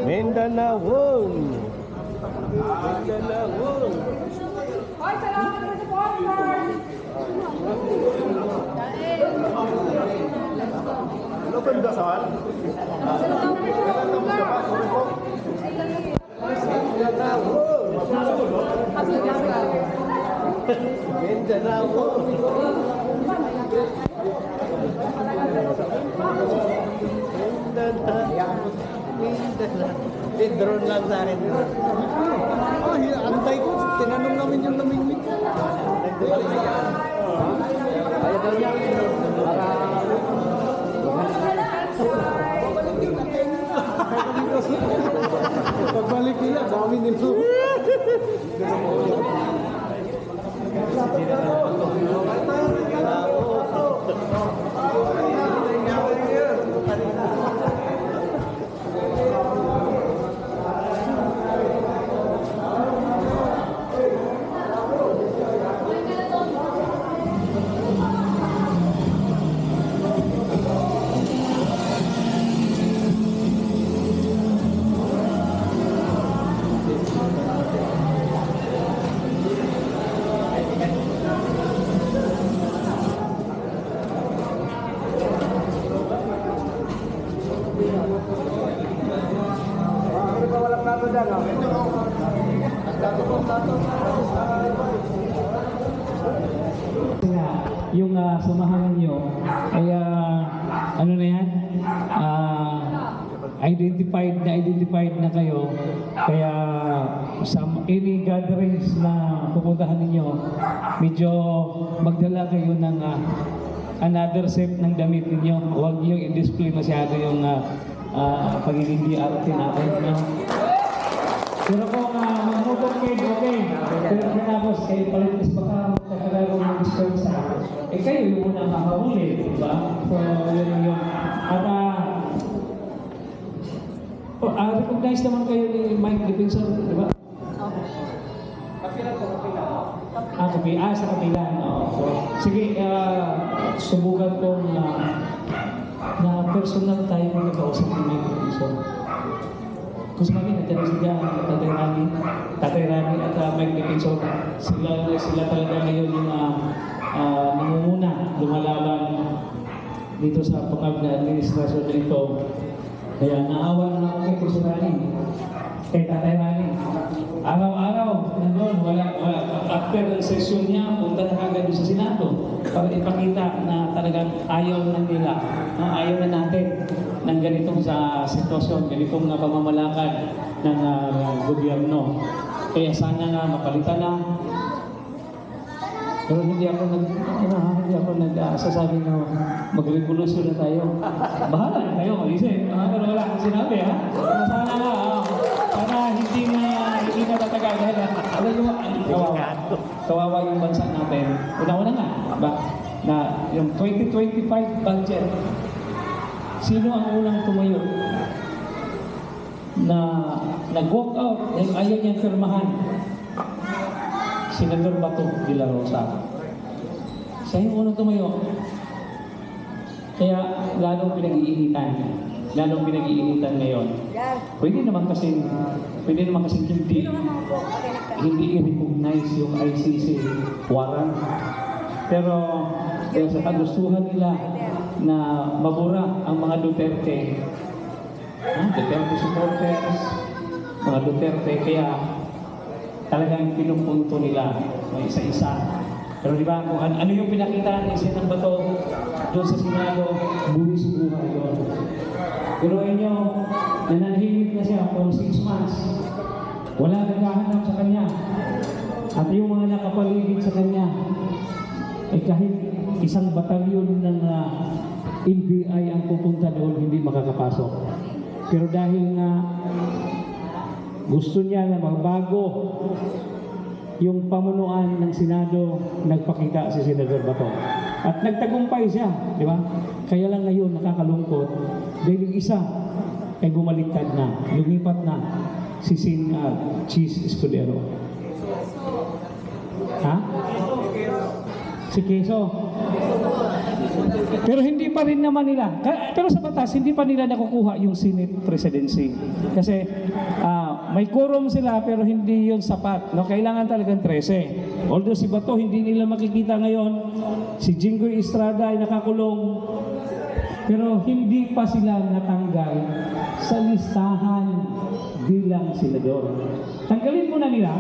Mindanao. Mindanao. Hoy, salamat sa supporters! Ano ba yung dasal? Drone lang sa akin. Antay ko. Tinanong namin yung namingwit. Ayaw daw niya. Pagbalik nila, dami nito. Yung samahan nyo ay ano na yan, identified na kayo, kaya sa any gatherings na pupuntahan ninyo, medyo magdala kayo ng another set ng damit ninyo. Huwag nyo i-display masyado yung pagiging DRT natin, no? Pero kung mag-motor kayo, okay. Pero tapos kayo palitis baka magkakalago ng dispensa. Kayo yung unang makahuli, di ba? So, yun yun. At recognize naman kayo ni Mike Defensor, di ba? Sa kapila. No? So, sige, subukan kong na personal tayo kung nag-kausap ni Mike Defensor. Kung sa mga nandiyan sila, Tatay Rani at Mike Defensor, sila talaga ngayon yung namumuna, lumalaban dito sa pangab na administrasyon na ito. Kaya naawa na ako kay Kuya Rani, kay Tatay Rani. Araw-araw, nandun, after session niya, punta na kagad sa Senado para ipakita na talagang ayaw na nila, ayaw na natin ng ganitong sa sitwasyon, ganitong pamamalakad ng gobyerno. Kaya sana nga mapalitan na. Pero hindi ako nagsasabi na mag-revolusyon na tayo. Bahala na kayo, mag-isip. Pero wala akong sinabi, ha? Sana nga, para hindi na tatagal. Dahil, kawawa yung bansa natin. Una-una nga, na yung 2025 budget, sino ang unang tumayo na nag-walk out, ayaw niyang firmahan? Senador Bato de la Rosa. Siya yung unang tumayo. Kaya lalong pinag-iinitan ngayon. Pwede naman kasi hindi i-recognize yung ICC warrant. Pero sa kagustuhan nila na mabura ang mga Duterte, Duterte supporters, mga Duterte, kaya talagang pinupunto nila may isa-isa. Pero di ba, kung ano yung pinakita ni Senang Bato doon sa Senado, buwis buhay yun. Pero inyo, nananahimik na siya for 6 months. Wala naghahanap sa kanya. At yung mga nakapaligid sa kanya, kahit isang batalyon ng NBI ang pupunta doon, hindi makakapasok. Pero dahil nga gusto niya na magbago yung pamunuan ng Senado, nagpakita si Senador Bato. At nagtagumpay siya, di ba? Kaya lang ngayon nakakalungkot dahil yung isa ay bumaliktad na, lumipat na si Cheese Escudero. Ha? Si Quezon. Pero hindi pa rin naman nila. Pero sa batas, hindi pa nila nakukuha yung Senate presidency. Kasi may quorum sila pero hindi yun sapat. No? Kailangan talagang 13. Although si Bato hindi nila makikita ngayon. Si Jinggoy Estrada ay nakakulong. Pero hindi pa sila natanggal sa listahan bilang senador. Tanggalin muna nila